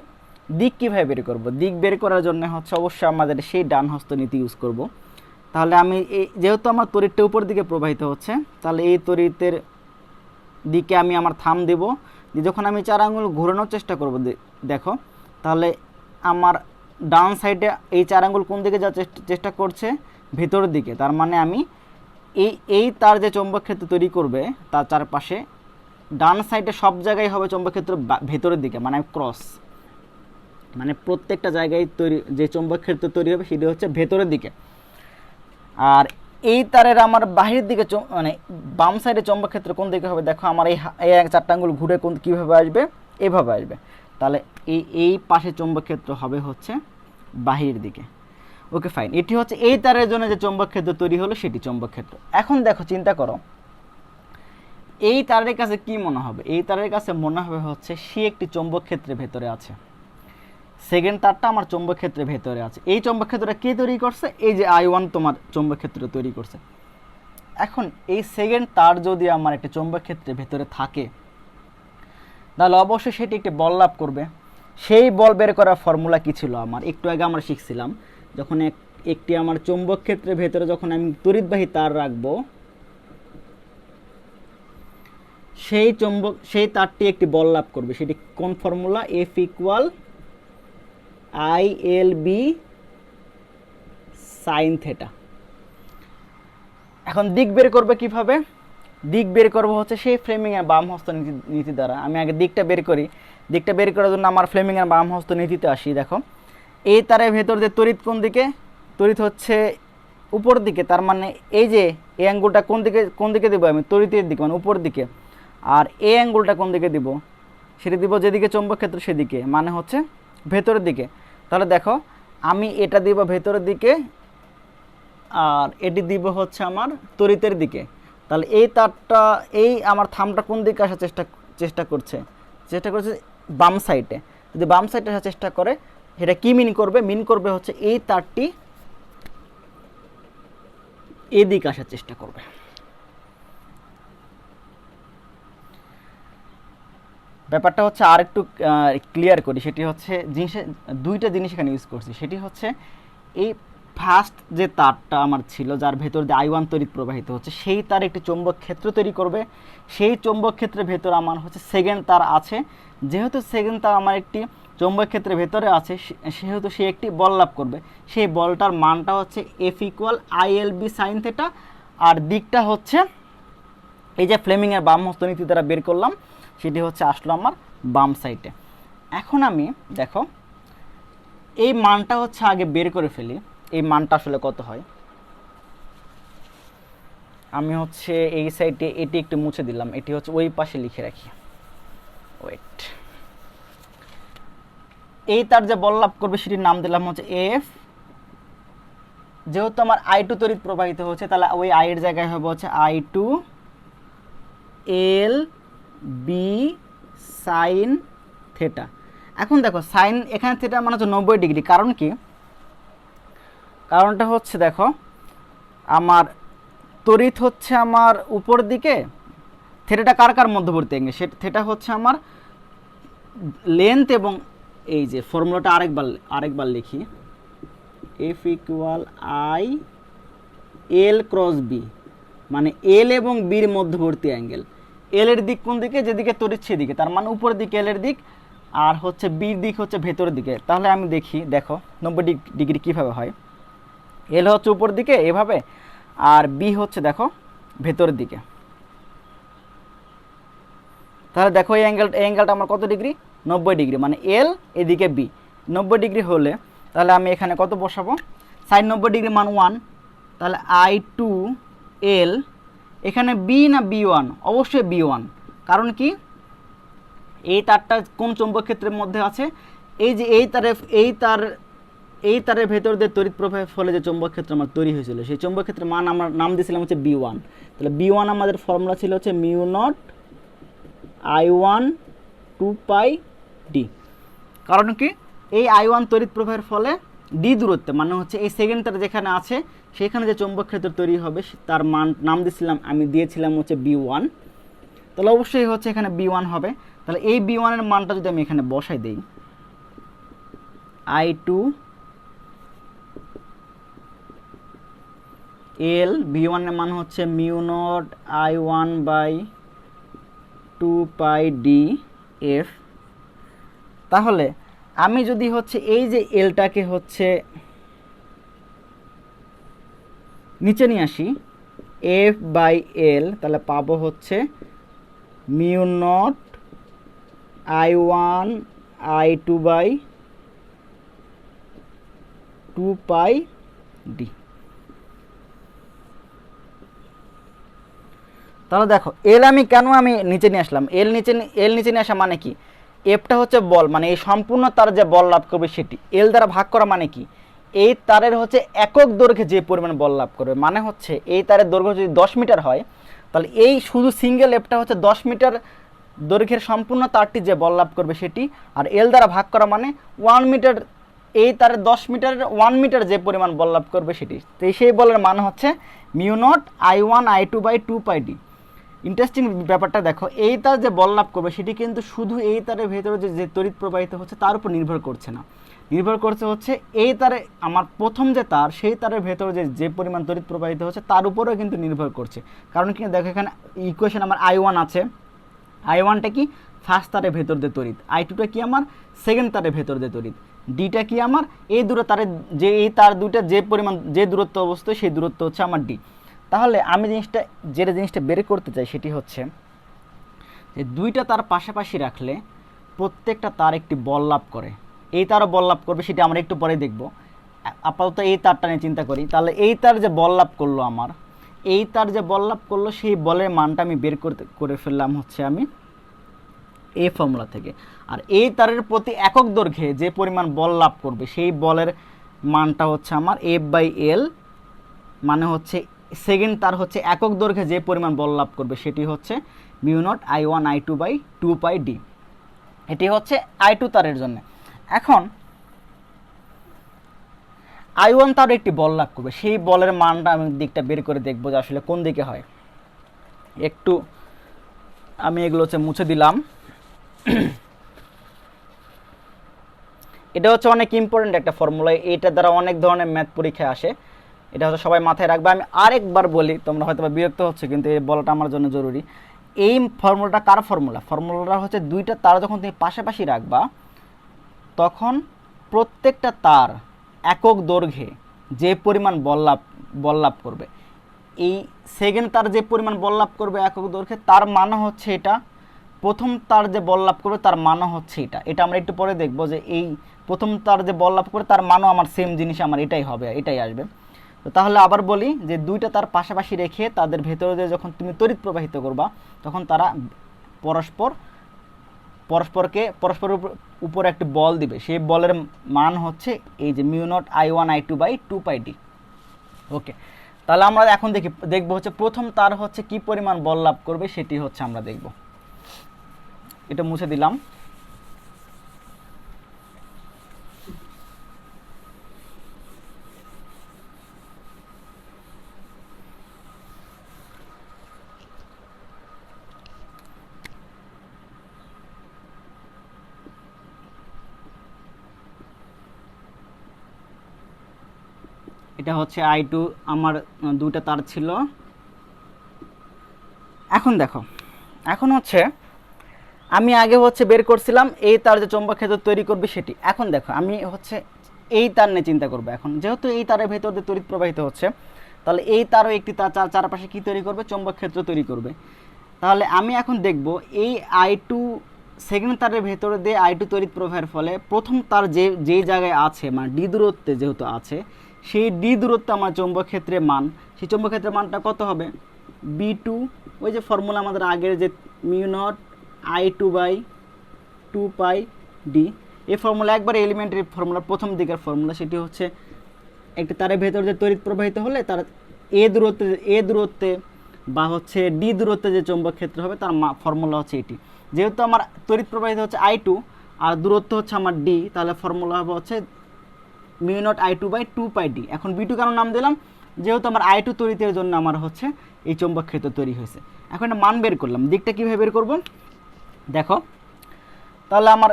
দিক কীভাবে বের করব? দিক বের করার জন্য হচ্ছে অবশ্যই আমাদের সেই ডান হস্ত নীতি ইউজ করব। তাহলে আমি যেহেতু আমার তড়িৎটা উপর দিকে প্রবাহিত হচ্ছে, তাহলে এই তড়িতের দিকে আমি আমার থাম দেব, যখন আমি 4 আঙুল ঘোরানোর চেষ্টা করব দেখো, তাহলে আমার ডান সাইডে এই 4 আঙুল কোন দিকে যাওয়ার চেষ্টা করছে? ভেতরের দিকে। তার মানে আমি এই তার যে চৌম্বক ক্ষেত্র তৈরি করবে তার চারপাশে ডান সাইডে সব জায়গায় হবে চৌম্বক ক্ষেত্র ভেতরের দিকে, মানে ক্রস, মানে প্রত্যেকটা জায়গায় তৈরি যে চৌম্বক ক্ষেত্র তৈরি হবে সেটি হচ্ছে ভেতরের দিকে। আর এই তারের আমার বাহিরের দিকে মানে বাম সাইডে চৌম্বক ক্ষেত্র কোন দিকে হবে? দেখো আমার এই 4টা আঙ্গুল ঘুরে কীভাবে আসবে? এভাবে আসবে। তাহলে এই পাশে চৌম্বক ক্ষেত্র হবে হচ্ছে বাহিরের দিকে। ওকে ফাইন, এটি হচ্ছে এই তারের জন্য যে চৌম্বক ক্ষেত্র তৈরি হলো সেটি চৌম্বক ক্ষেত্র। এখন দেখো চিন্তা করো, এই তারের কাছে কি মনে হবে? এই তারের কাছে মনে হবে হচ্ছে সে একটি চৌম্বক ক্ষেত্রের ভেতরে আছে, সেকেন্ড তারটা আমার চৌম্বক ক্ষেত্রের ভেতরে আছে। এই চৌম্বক ক্ষেত্রটা কে তৈরি করছে? এই যে I1 তোমার চৌম্বক ক্ষেত্র তৈরি করছে। এখন এই সেকেন্ড তার যদি আমার একটা চৌম্বক ক্ষেত্রের ভেতরে থাকে, তাহলে অবশ্যই সেটি একটি বল লাভ করবে। সেই বল বের করার ফর্মুলা কি ছিল? আমার একটু আগে আমরা শিখছিলাম, যখন একটি আমার চৌম্বক ক্ষেত্রের ভেতরে যখন আমি তড়িৎবাহী তার রাখবো, সেই তারটি একটি বল লাভ করবে। সেটি কোন formula? F equal ILB sine theta. এখন দিক বের করবে কিভাবে? দিক বের করবো হচ্ছে সেই ফ্লেমিংয়ের বাম হস্ত নীতি দ্বারা। আমি আগে দিকটা বের করি। দিকটা বের করার জন্য আমার ফ্লেমিংয়ের বাম হস্ত নীতিতে আসি। দেখো এই তারের ভেতর দিয়ে তড়িৎ কোন দিকে? তড়িৎ হচ্ছে উপর দিকে। তার মানে এই যে এই অ্যাঙ্গুলটা কোন দিকে দেবো? আমি তড়িতের দিকে, মানে উপর দিকে। আর এই অ্যাঙ্গুলটা কোন দিকে দিব? সেটি দিব যেদিকে চৌম্বক ক্ষেত্র সেদিকে, মানে হচ্ছে ভেতরের দিকে। তাহলে দেখো আমি এটা দিব ভেতরের দিকে, আর এটি দিব হচ্ছে আমার তড়িতের দিকে। তাহলে এই তারটা, এই আমার থামটা কোন দিকে আসার চেষ্টা করছে বাম সাইডে। যদি বাম সাইডে আসার চেষ্টা করে, সেটা কি মিন করবে? মিন করবে হচ্ছে এই তারটি এদিকে আসার চেষ্টা করবে। ব্যাপারটা হচ্ছে আর একটু ক্লিয়ার করি। সেটি হচ্ছে দুইটা জিনিস এখানে ইউজ করছি। সেটি হচ্ছে এই ফার্স্ট যে তারটা আমার ছিল, যার ভেতর দিয়ে I1 তড়িৎ প্রবাহিত হচ্ছে, সেই তার একটি চৌম্বক ক্ষেত্র তৈরি করবে। সেই চৌম্বক ক্ষেত্রের ভেতর আমার হচ্ছে সেকেন্ড তার আছে। যেহেতু সেকেন্ড তার আমার একটি চৌম্বক ক্ষেত্রের ভেতরে আছে, সেহেতু সে একটি বল লাভ করবে। সেই বলটার মানটা হচ্ছে F equal ILB sine theta. আর দিকটা হচ্ছে এই যে ফ্লেমিংয়ের বাম হস্ত নীতি দ্বারা বের করলাম, সেটি হচ্ছে আসলো আমার বাম সাইডে। এখন আমি দেখো এই মানটা হচ্ছে আগে বের করে ফেলি। এই মানটা আসলে কত হয়? আমি হচ্ছে এই সাইডে এটি একটু মুছে দিলাম, এটি হচ্ছে ওই পাশে লিখে রাখি। ওয়েট, এই তার যে বল লাভ করবে সেটির নাম দিলাম হচ্ছে F। যেহেতু আমার I2 তড়িৎ প্রবাহিত হচ্ছে, তাহলে ওই I এর জায়গায় হবে হচ্ছে I2 LB সাইন থেটা। এখন দেখো সাইন, এখানে থেটা মানে হচ্ছে 90 ডিগ্রি। কারণ কি? কারণটা হচ্ছে দেখো আমার তড়িৎ হচ্ছে আমার উপর দিকে, থেটাটা কার মধ্যবর্তী অ্যাঙ্গেল? থেটা হচ্ছে আমার লেন্থ এবং এই যে ফর্মুলাটা আরেকবার লিখি, F equal IL cross B, মানে L এবং B এর মধ্যবর্তী অ্যাঙ্গেল। L এর দিক কোন দিকে? যেদিকে তড়িৎ সেদিকে, তার মানে উপর দিকে L এর দিক, আর হচ্ছে B এর দিক হচ্ছে ভেতরের দিকে। তাহলে আমি দেখি, দেখো 90 ডিগ্রি কীভাবে হয়। L হচ্ছে উপর দিকে এভাবে, আর B হচ্ছে দেখো ভেতরের দিকে। তাহলে দেখো এই অ্যাঙ্গেলটা আমার কত ডিগ্রি? 90 ডিগ্রি, মানে L এদিকে B 90 ডিগ্রি হলে তাহলে আমি এখানে কত বসাবো? সাইন 90 ডিগ্রি মান 1। তাহলে I2 এল, এখানে বি না বি ওয়ান? অবশ্যই বি ওয়ান। কারণ কি, এই তারটা কোন চৌম্বক ক্ষেত্রের মধ্যে আছে? এই যে এই তারের ভেতর দিয়ে তড়িৎ প্রবাহের ফলে যে চৌম্বক ক্ষেত্র আমার তৈরি হয়েছিল, সেই চৌম্বক ক্ষেত্রের মান আমরা নাম দিয়েছিলাম হচ্ছে বি ওয়ান। তাহলে বি ওয়ান আমাদের ফর্মুলা ছিল হচ্ছে mu naught I one two pi D. কারণ কি, এই আই ওয়ান তড়িৎ প্রবাহের ফলে ডি দূরত্বে, মানে হচ্ছে এই সেকেন্ড তার যেখানে আছে সেখানে যে চৌম্বক ক্ষেত্র তৈরি হবে তার মান নাম দিয়েছিলাম হচ্ছে বি ওয়ান। তাহলে অবশ্যই হচ্ছে এখানে বি ওয়ান হবে। তাহলে এই বি ওয়ানের মানটা যদি আমি এখানে বসাই দিই, আই টু এল, বি ওয়ানের মান হচ্ছে mu naught I one by two pi D F. তাহলে আমি যদি হচ্ছে এই যে এলটাকে হচ্ছে নিচে নিয়ে আসি, এফ বাই এল, তাহলে পাবো হচ্ছে mu naught I one I two by two pi D. তাহলে দেখো এল আমি কেন নিচে নিয়ে আসলাম, এল নিচে নিয়ে আসা মানে কি, এফটা হচ্ছে বল, মানে এই সম্পূর্ণ তার যে বল লাভ করবে সেটি এল দ্বারা ভাগ করা, মানে কি এই তারের হচ্ছে একক দৈর্ঘ্যে যে পরিমাণ বল লাভ করবে, মানে হচ্ছে এই তারের দৈর্ঘ্য যদি 10 মিটার হয়, তাহলে এই শুধু সিঙ্গেল এফটা হচ্ছে 10 মিটার দৈর্ঘ্যের সম্পূর্ণ তারটি যে বল লাভ করবে সেটি, আর এল দ্বারা ভাগ করা মানে 1 মিটার, এই তারের 10 মিটারের 1 মিটার যে পরিমাণ বল লাভ করবে সেটি। তো সেই বলের মান হচ্ছে mu naught I one I two by two pi D. Interesting ব্যাপারটা দেখো, এই তার যে বল লাভ করবে সেটি কিন্তু শুধু এই তারের ভেতরে যে তড়িৎ প্রবাহিত হচ্ছে তার উপর নির্ভর করছে না, নির্ভর করছে হচ্ছে এই তারে আমার প্রথম যে তার সেই তারের ভেতরে যে পরিমাণ তড়িৎ প্রবাহিত হচ্ছে তার উপরেও কিন্তু নির্ভর করছে। কারণ কি দেখো, এখানে ইকুয়েশন আমার আই ওয়ান আছে, আই ওয়ানটা কি ফার্স্ট তারের ভেতর দিয়ে তড়িৎ, আই টুটা কি আমার সেকেন্ড তারের ভেতর দিয়ে তড়িৎ, ডিটা কি আমার এই দূরে তারের যে এই তার দুইটা যে পরিমাণ যে দূরত্ব অবস্থায় সেই দূরত্ব হচ্ছে আমার ডি। তাহলে আমি যে জিনিসটা বের করতে চাই সেটি হচ্ছে যে দুইটা তার পাশাপাশি রাখলে প্রত্যেকটা তার একটি বল লাভ করে, এই তারও বল লাভ করবে, সেটা আমরা একটু পরে দেখব। আপাতত এই তারটা নিয়ে চিন্তা করি। তাহলে এই তার যে বল লাভ করলো আমার, এই তার যে বল লাভ করলো সেই বলের মানটা আমি বের করে ফেললাম হচ্ছে আমি এই ফর্মুলা থেকে। আর এই তারের প্রতি একক দৈর্ঘ্যে যে পরিমাণ বল লাভ করবে সেই বলের মানটা হচ্ছে আমার এফ বাই এল, মানে হচ্ছে সেকেন্ড তার হচ্ছে একক দৈর্ঘ্যে যে পরিমাণ বল লাভ করবে সেটি হচ্ছে mu naught I one I two by two pi D. এটি হচ্ছে আই টু তারের জন্য। এখন আই ওয়ান তার একটি বল লাভ করবে, সেই বলের মানটা আমি দিকটা বের করে দেখবো যে আসলে কোন দিকে হয়। একটু আমি এগুলো হচ্ছে মুছে দিলাম। এটা হচ্ছে অনেক ইম্পর্টেন্ট একটা ফর্মুলা, এটা দ্বারা অনেক ধরনের ম্যাথ পরীক্ষায় আসে, এটা হচ্ছে সবাই মাথায় রাখবে। আমি আরেকবার বলি, তোমরা হয়তো বিরক্ত হচ্ছে, কিন্তু এই বলাটা আমার জন্য জরুরি। এই ফর্মুলাটা কার ফর্মুলা? ফর্মুলাটা হচ্ছে দুইটা তার যখন তুমি পাশাপাশি রাখবা তখন প্রত্যেকটা তার একক দৈর্ঘ্যে যে পরিমাণ বল লাভ করবে, এই সেকেন্ড তার যে পরিমাণ বল লাভ করবে একক দৈর্ঘ্যে তার মানে হচ্ছে এটা, প্রথম তার যে বল লাভ করবে তার মানও হচ্ছে এটা। এটা আমরা একটু পরে দেখবো যে এই প্রথম তার যে বল লাভ করবে তার মানও আমার সেম জিনিস আমার এটাই হবে, এটাই আসবে। তো তাহলে আবার বলি যে দুইটা তার পাশাপাশি রেখে তাদের ভেতরে দিয়ে যখন তুমি তড়িৎ প্রবাহিত করবা তখন তারা পরস্পরের উপরে একটি বল দিবে, সেই বলের মান হচ্ছে এই যে mu naught I one I two by two pi D. Okay, তাহলে আমরা এখন দেখবো হচ্ছে প্রথম তার হচ্ছে কি পরিমাণ বল লাভ করবে সেটি হচ্ছে আমরা দেখব। এটা মুছে দিলাম। এটা হচ্ছে আই টু, আমার দুইটা তার ছিল। এখন দেখো, এখন হচ্ছে আমি আগে হচ্ছে বের করছিলাম এই তার যে চৌম্বক ক্ষেত্র তৈরি করবে সেটি। এখন দেখো আমি হচ্ছে এই তার নিয়ে চিন্তা করবো। এখন যেহেতু এই তারের ভেতর দিয়ে তড়িৎ প্রবাহিত হচ্ছে, তাহলে এই তারও একটি তার চারপাশে কি তৈরি করবে? চৌম্বক ক্ষেত্র তৈরি করবে। তাহলে আমি এখন দেখব এই আই টু সেকেন্ড তারের ভেতরে দিয়ে আই টু তড়িৎ প্রবাহের ফলে প্রথম তার যেই জায়গায় আছে, মানে ডি দূরত্বে যেহেতু আছে, সেই ডি দূরত্ব আমার চৌম্বক ক্ষেত্রের মান, সেই চৌম্বক ক্ষেত্রের মানটা কত হবে, B2, ওই যে ফর্মুলা আমাদের আগের যে μ0I2/2πd, এই ফর্মুলা একবারে এলিমেন্টারি ফর্মুলা, প্রথম দিকের ফর্মুলা, সেটি হচ্ছে একটি তারের ভেতর যে তড়িৎ প্রবাহিত হলে তার এ দূরত্বে বা হচ্ছে ডি দূরত্বে যে চৌম্বক ক্ষেত্র হবে তার ফর্মুলা হচ্ছে এটি। যেহেতু আমার তড়িৎ প্রবাহিত হচ্ছে I2 আর দূরত্ব হচ্ছে আমার ডি, তাহলে ফর্মুলা হবে হচ্ছে μ0I2/2πd। এখন B2 কেন নাম দিলাম, যেহেতু আমার I2 তড়িতের জন্য আমার হচ্ছে এই চৌম্বক ক্ষেত্র তৈরি হয়েছে। এখন একটা মান বের করলাম, দিকটা কীভাবে বের করব দেখো, তাহলে আমার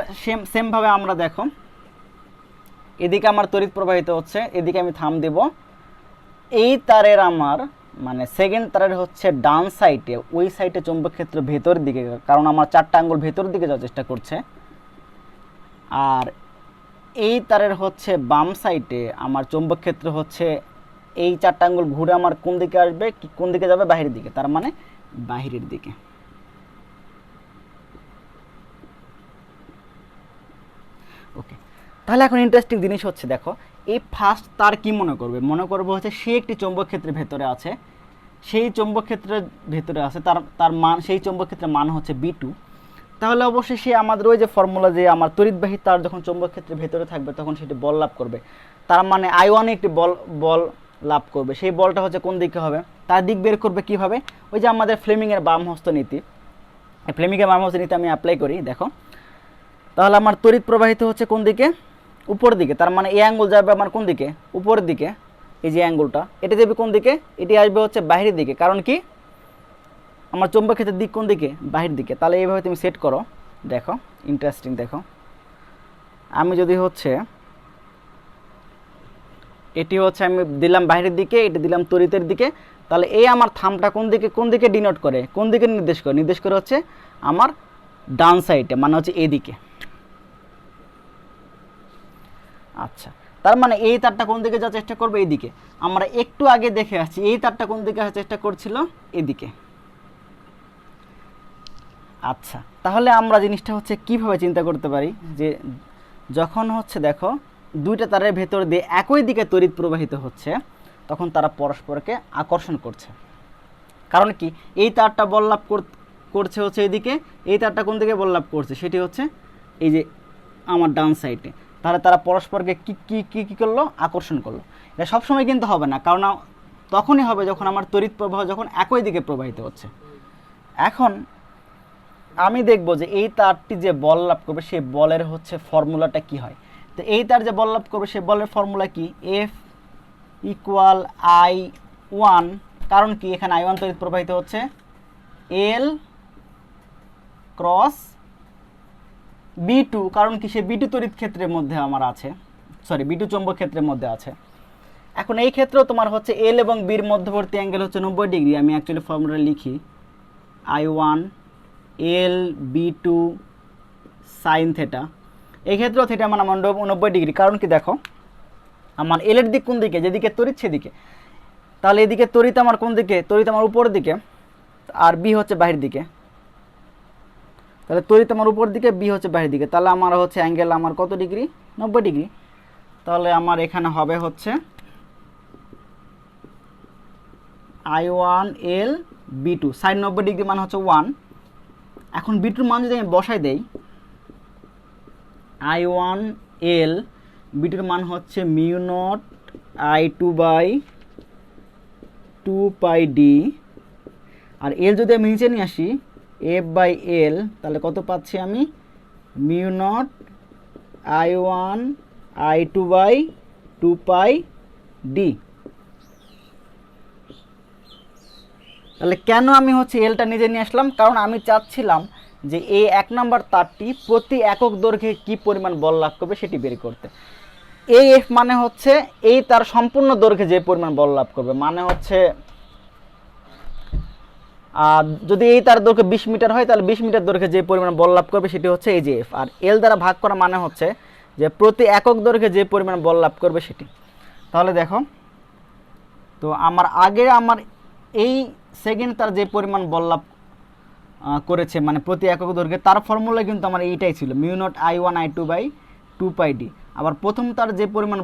সেমভাবে আমরা দেখো, এদিকে আমার তড়িৎ প্রবাহিত হচ্ছে, এদিকে আমি থাম দেব, এই তারের আমার মানে সেকেন্ড তারের হচ্ছে ডান সাইডে, ওই সাইডে চৌম্বক ক্ষেত্র ভেতর দিকে, কারণ আমার 4টা আঙ্গুল ভেতর দিকে যাওয়ার চেষ্টা করছে, আর এই তারের হচ্ছে বাম সাইডে আমার চৌম্বক ক্ষেত্র হচ্ছে এই 4টা আঙ্গুল ঘুরে আমার কোন দিকে আসবে, কোন দিকে যাবে, বাহিরের দিকে, তার মানে বাহিরের দিকে। ওকে, তাহলে এখন ইন্টারেস্টিং জিনিস হচ্ছে দেখো, এই ফার্স্ট তার কি মনে করবে হচ্ছে সে একটি চৌম্বক ক্ষেত্রের ভেতরে আছে, সেই চৌম্বক ক্ষেত্রের ভেতরে আছে, তার মান, সেই চৌম্বক ক্ষেত্রের মান হচ্ছে B2। তাহলে অবশ্যই সে আমাদের ওই যে ফর্মুলা, যে আমার তড়িৎবাহী তার যখন চৌম্বক ক্ষেত্রের ভেতরে থাকবে তখন সেটি বল লাভ করবে, তার মানে I1 একটি বল লাভ করবে, সেই বলটা হচ্ছে কোন দিকে হবে, তার দিক বের করবে কিভাবে, ওই যে আমাদের ফ্লেমিংয়ের বামহস্ত নীতি, ফ্লেমিংয়ের বামহস্ত নীতি আমি অ্যাপ্লাই করি দেখো, তাহলে আমার তড়িৎ প্রবাহিত হচ্ছে কোন দিকে, উপর দিকে, তার মানে এই অ্যাঙ্গুল যাবে আমার কোন দিকে, উপরের দিকে, এই যে অ্যাঙ্গুলটা এটা যাবে কোন দিকে, এটি আসবে হচ্ছে বাহিরের দিকে, কারণ কি আমার চৌম্বক ক্ষেত্রের দিক কোন দিকে, বাহিরের দিকে। তাহলে এইভাবে তুমি সেট করো, দেখো ইন্টারেস্টিং, দেখো আমি যদি হচ্ছে এটি হচ্ছে আমি দিলাম বাহিরের দিকে, এটি দিলাম তড়িতের দিকে, তাহলে এই আমার থামটা কোন দিকে ডিনোট করে, কোন দিকে নির্দেশ করে হচ্ছে আমার ডান সাইডে, মানে হচ্ছে এদিকে। আচ্ছা, তার মানে এই তারটা কোন দিকে যাওয়ার চেষ্টা করবে, এইদিকে। আমরা একটু আগে দেখে আসছি এই তারটা কোন দিকে যাওয়ার চেষ্টা করছিল, এদিকে। আচ্ছা, তাহলে আমরা জিনিসটা হচ্ছে কিভাবে চিন্তা করতে পারি, যে যখন হচ্ছে দেখো দুইটা তারের ভেতর দিয়ে একই দিকে তড়িৎ প্রবাহিত হচ্ছে, তখন তারা পরস্পরকে আকর্ষণ করছে। কারণ কি, এই তারটা বল লাভ করছে হচ্ছে এইদিকে, এই তারটা কোন দিকে বল লাভ করছে, সেটি হচ্ছে এই যে আমার ডান সাইডে। তাহলে তারা পরস্পরকে কি করলো, আকর্ষণ করলো। এটা সবসময় কিন্তু হবে না, কারণ তখনই হবে যখন আমার তড়িৎ প্রবাহ যখন একই দিকে প্রবাহিত হচ্ছে। এখন আমি দেখব যে এই তারটি যে বল লাভ করবে সেই বলের হচ্ছে ফর্মুলাটা কি হয়। তো এই তার যে বল লাভ করবে সেই বলের ফর্মুলা কি, F = I1, কারণ কি এখানে I1 তড়িৎ প্রবাহিত হচ্ছে, L × B2, কারণ কি সে B2 তড়িৎ ক্ষেত্রের মধ্যে আমার আছে, B2 চৌম্বক ক্ষেত্রের মধ্যে আছে। এখন এই ক্ষেত্রেও তোমার হচ্ছে L এবং B এর মধ্যবর্তী অ্যাঙ্গেল হচ্ছে 90 ডিগ্রি। আমি অ্যাকচুয়ালি ফর্মুলা লিখি, I1 L B2 sin θ। এই ক্ষেত্রেও থিটা মানে 90 ডিগ্রি, কারণ কি দেখো আমার এল এর দিক কোন দিকে, যেদিকে তড়িৎ সেদিকে, তাহলে এদিকে তড়িৎ আমার কোন দিকে, তড়িৎ আমার উপরের দিকে, আর বি হচ্ছে বাহির দিকে, তাহলে তড়িৎ আমার উপর দিকে, বি হচ্ছে বাহির দিকে, তাহলে আমার হচ্ছে অ্যাঙ্গেল আমার কত ডিগ্রি, 90 ডিগ্রি। তাহলে আমার এখানে হবে হচ্ছে I1 L B2 sin 90 degree মানে হচ্ছে 1। এখন B2 মান যদি আমি বসাই দেই, I1 L B2 মান হচ্ছে μ0I2/2πd, আর L যদি আমি নিচে নিয়ে আসি F/L, তাহলে কত পাচ্ছি আমি, μ0I1I2/2πd। তাহলে কেন আমি হচ্ছে এলটা নিজে নিয়ে আসলাম, কারণ আমি চাচ্ছিলাম যে এই 1 নম্বর তারটি প্রতি একক দৈর্ঘ্যে কি পরিমাণ বল লাভ করবে সেটি বের করতে। এই এফ মানে হচ্ছে এই তার সম্পূর্ণ দৈর্ঘ্যে যে পরিমাণ বল লাভ করবে, মানে হচ্ছে যদি এই তার দৈর্ঘ্য 20 মিটার হয় তাহলে 20 মিটার দৈর্ঘ্যে যে পরিমাণ বল লাভ করবে সেটি হচ্ছে এই যে এফ, আর এল দ্বারা ভাগ করা মানে হচ্ছে যে প্রতি একক দৈর্ঘ্যে যে পরিমাণ বল লাভ করবে সেটি। তাহলে দেখো, তো আমার এই সেকেন্ড তার যে পরিমাণ বল লাভ করেছে মানে প্রতি একক দৈর্ঘ্যে, তার ফর্মুলা কিন্তু আমার এইটাই ছিল, μ0I1I2/2πd। 2πd। আবার প্রথম তার যে পরিমাণ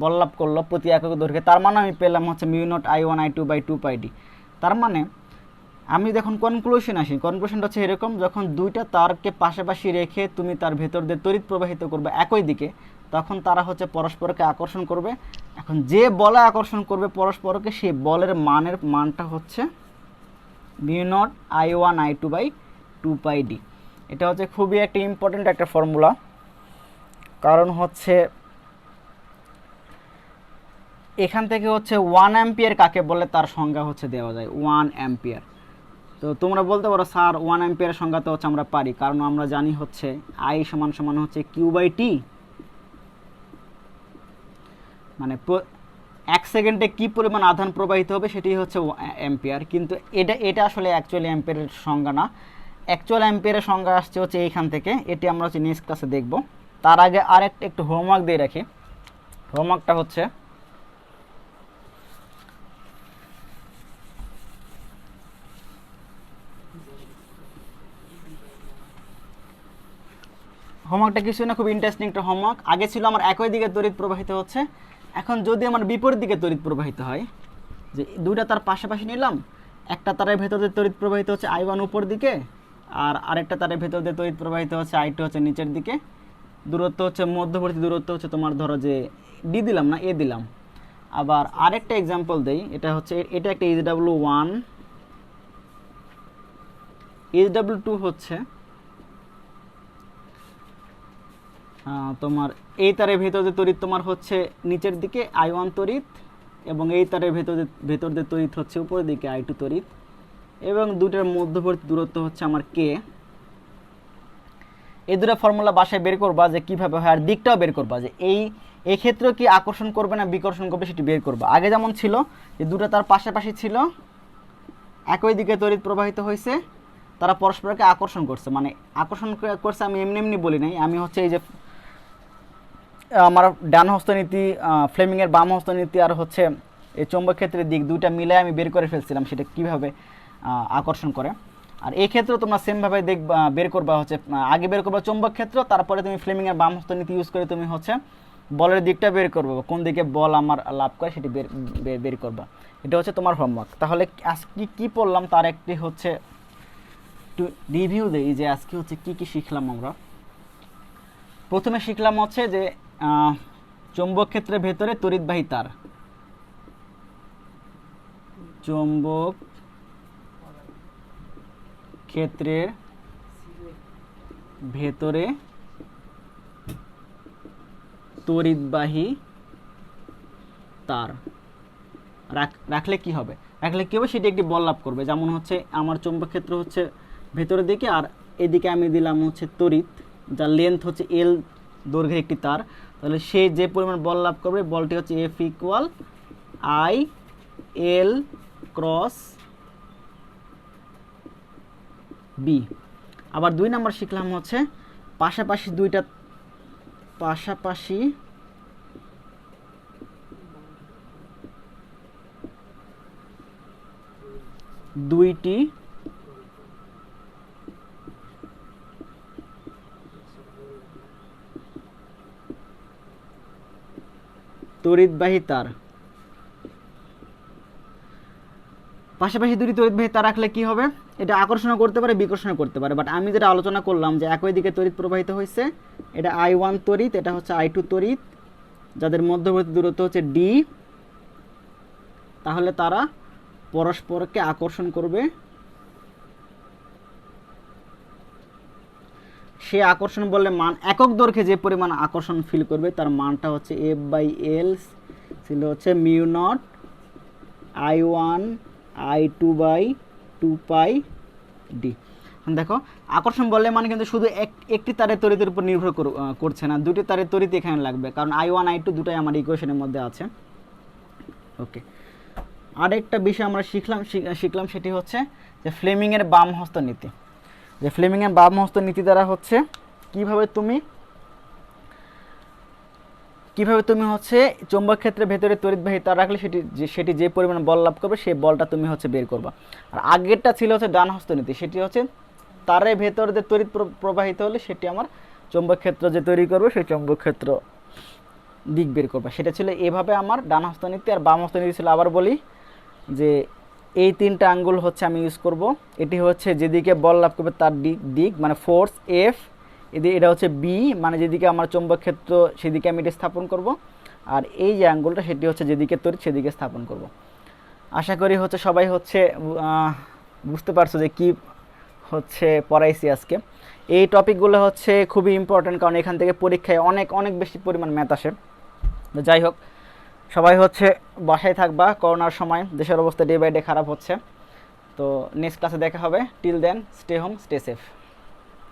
বল লাভ করলো প্রতি একক দৈর্ঘ্যে, তার মানে আমি পেলাম হচ্ছে μ0I1I2/2πd। তার মানে আমি যখন কনক্লুশন আসি, কনক্লুশনটা হচ্ছে এরকম, যখন দুইটা তারকে পাশাপাশি রেখে তুমি তার ভেতর দিয়ে তড়িৎ প্রবাহিত করবে একই দিকে, তখন তারা হচ্ছে পরস্পরকে আকর্ষণ করবে। এখন যে বলে আকর্ষণ করবে পরস্পরকে, সেই বলের মানটা হচ্ছে μ0I1I2/2πd। এটা হচ্ছে খুবই একটা ইম্পর্টেন্ট একটা ফর্মুলা, কারণ হচ্ছে এখান থেকে হচ্ছে 1 অ্যাম্পিয়ার কাকে বলে তার সংজ্ঞা হচ্ছে দেওয়া যায়, 1 অ্যাম্পিয়ার। তো তোমরা বলতে পারো স্যার 1 অ্যাম্পিয়ারের সংজ্ঞা তো হচ্ছে আমরা পারি, কারণ আমরা জানি হচ্ছে I = হচ্ছে Q/T, মানে 1 সেকেন্ডে কি পরিমাণ আধান প্রবাহিত হবে সেটি হচ্ছে অ্যাম্পিয়ার। কিন্তু এটা আসলে অ্যাকচুয়ালি অ্যাম্পিয়ারের সংজ্ঞা না। অ্যাকচুয়াল অ্যাম্পিয়ারের সংজ্ঞা আসছে হচ্ছে এইখান থেকে, এটি আমরা হচ্ছে নেক্সট ক্লাসে দেখব। তার আগে একটু হোমওয়ার্ক দিয়ে রাখি। হোমওয়ার্কটা হচ্ছে হোমওয়ার্কটা কিছুই না, খুব ইন্টারেস্টিং একটা হোমওয়ার্ক। আগে ছিল আমার একই দিকে তড়িৎ প্রবাহিত হচ্ছে, এখন যদি আমার বিপরীত দিকে তড়িৎ প্রবাহিত হয়, যে দুইটা তার পাশাপাশি নিলাম, একটা তারের ভেতর দিয়ে তড়িৎ প্রবাহিত হচ্ছে I1 উপর দিকে, আর আরেকটা তারের ভেতর দিয়ে তড়িৎ প্রবাহিত হচ্ছে I2 হচ্ছে নিচের দিকে। দূরত্ব হচ্ছে মধ্যবর্তী দূরত্ব হচ্ছে তোমার ধরো যে D দিলাম না A দিলাম। আবার আরেকটা এক্সাম্পল দেই, এটা হচ্ছে এটা একটা HW1, HW2 হচ্ছে তোমার এই তারের ভেতর দিয়ে তড়িৎ তোমার হচ্ছে নিচের দিকে I1 তড়িৎ, এবং এই তারের ভেতর দিয়ে তড়িৎ হচ্ছে উপরের দিকে I2 তড়িৎ, এবং দুটোর মধ্যবর্তী দূরত্ব হচ্ছে আমার K। এই দুটো ফর্মুলা বাসায় বের করবা যে কীভাবে হয়, আর দিকটাও বের করবা যে এই ক্ষেত্রে কি আকর্ষণ করবে না বিকর্ষণ করবে সেটি বের করবা। আগে যেমন ছিল যে দুটো তার পাশাপাশি ছিল, একই দিকে তড়িৎ প্রবাহিত হয়েছে, তারা পরস্পরকে আকর্ষণ করছে, মানে আকর্ষণ করছে আমি এমনি বলি নাই, আমি হচ্ছে এই যে আমার ডান হস্তনীতি, ফ্লেমিংয়ের বাম হস্তনীতি আর হচ্ছে এই চৌম্বক ক্ষেত্রের দিক দুইটা মিলে আমি বের করে ফেলছিলাম সেটা কিভাবে আকর্ষণ করে। আর এই ক্ষেত্রেও তোমরা সেমভাবে বের করবা হচ্ছে আগে বের করবা চৌম্বক ক্ষেত্র, তারপরে তুমি ফ্লেমিংয়ের বাম হস্তনীতি ইউজ করে তুমি হচ্ছে বলের দিকটা বের করবে, কোন দিকে বল আমার লাভ করে সেটি বের করবা। এটা হচ্ছে তোমার হোমওয়ার্ক। তাহলে আজকে কি পড়লাম তার একটি হচ্ছে একটু রিভিউ দেই যে আজকে হচ্ছে কি শিখলাম আমরা। প্রথমে শিখলাম হচ্ছে যে চৌম্বক ক্ষেত্রের ভেতরে তড়িৎবাহী তার, চৌম্বক ক্ষেত্রের ভেতরে তড়িৎবাহী তার রাখলে কি হবে, সেটি একটি বল লাভ করবে। যেমন হচ্ছে আমার চৌম্বক ক্ষেত্র হচ্ছে ভেতরের দিকে, আর এদিকে আমি দিলাম হচ্ছে তড়িৎ, যার লেন্থ হচ্ছে L দৈর্ঘ্যের একটি তার, তাহলে সে যে পরিমাণ বল লাভ করবে বলটি হচ্ছে F = I L × B। আবার 2 নম্বর শিখলাম হচ্ছে পাশাপাশি দুইটি তড়িৎবাহী তার, পাশাপাশি দুটি তড়িৎবাহী তার রাখলে কি হবে, এটা আকর্ষণও করতে পারে বিকর্ষণও করতে পারে। বাট আমি যেটা আলোচনা করলাম যে একই দিকে তড়িৎ প্রবাহিত হয়েছে, এটা I1 তড়িৎ, এটা হচ্ছে I2 তড়িৎ, যাদের মধ্যবর্তী দূরত্ব হচ্ছে D, তাহলে তারা পরস্পরকে আকর্ষণ করবে। সে আকর্ষণ বললে মান একক দৈর্ঘ্যে যে পরিমাণ আকর্ষণ ফিল করবে তার মানটা হচ্ছে F/L ছিল হচ্ছে μ0I1I2/2πd। দেখো আকর্ষণ বললে মানে কিন্তু শুধু একটি তারের তড়িতের উপর নির্ভর করছে না, দুটি তারের তড়িৎ এখানে লাগবে, কারণ I1 I2 দুটাই আমার ইকুয়েশনের মধ্যে আছে। ওকে, আরেকটা বিষয় আমরা শিখলাম সেটি হচ্ছে যে ফ্লেমিংয়ের বাম হস্ত নীতি। যে ফ্লেমিংয়ের বাম হস্ত নীতি দ্বারা হচ্ছে কিভাবে তুমি হচ্ছে চৌম্বক ক্ষেত্রের ভেতরে তড়িৎবাহী তার রাখলে সেটি যে পরিমাণ বল লাভ করবে সেই বলটা তুমি হচ্ছে বের করবা। আর আগেরটা ছিল হচ্ছে ডান হস্ত নীতি, সেটি হচ্ছে তারের ভেতর দিয়ে তড়িৎ প্রবাহিত হলে সেটি আমার চৌম্বক ক্ষেত্র যে তৈরি করবে সেই চৌম্বক ক্ষেত্র দিক বের করবে। সেটা ছিল এভাবে আমার ডান হস্তনীতি। আর বাম হস্তনীতি ছিল, আবার বলি, যে এই তিনটা আঙ্গুল হচ্ছে আমি ইউজ করব। এটি হচ্ছে যেদিকে বল লাভ করবে তার দিক মানে ফোর্স এফ, এটা হচ্ছে বি মানে যেদিকে আমার চৌম্বক ক্ষেত্র সেদিকে আমি এটা স্থাপন করব। আর এই যে আঙ্গুলটা সেটি হচ্ছে যেদিকে তড়িৎ সেদিকে স্থাপন করব। আশা করি হচ্ছে সবাই হচ্ছে বুঝতে পারছো যে কি হচ্ছে পড়াইছি আজকে। এই টপিকগুলো হচ্ছে খুবই ইম্পর্ট্যান্ট, কারণ এখান থেকে পরীক্ষায় অনেক অনেক বেশি পরিমাণ ম্যাথ আসে। তো যাই হোক, সবাই হচ্ছে বাসায় থাকবা, করোনার সময় দেশের অবস্থা ডে বাই ডে খারাপ হচ্ছে। তো নেক্সট ক্লাসে দেখা হবে। Till then stay home, stay safe.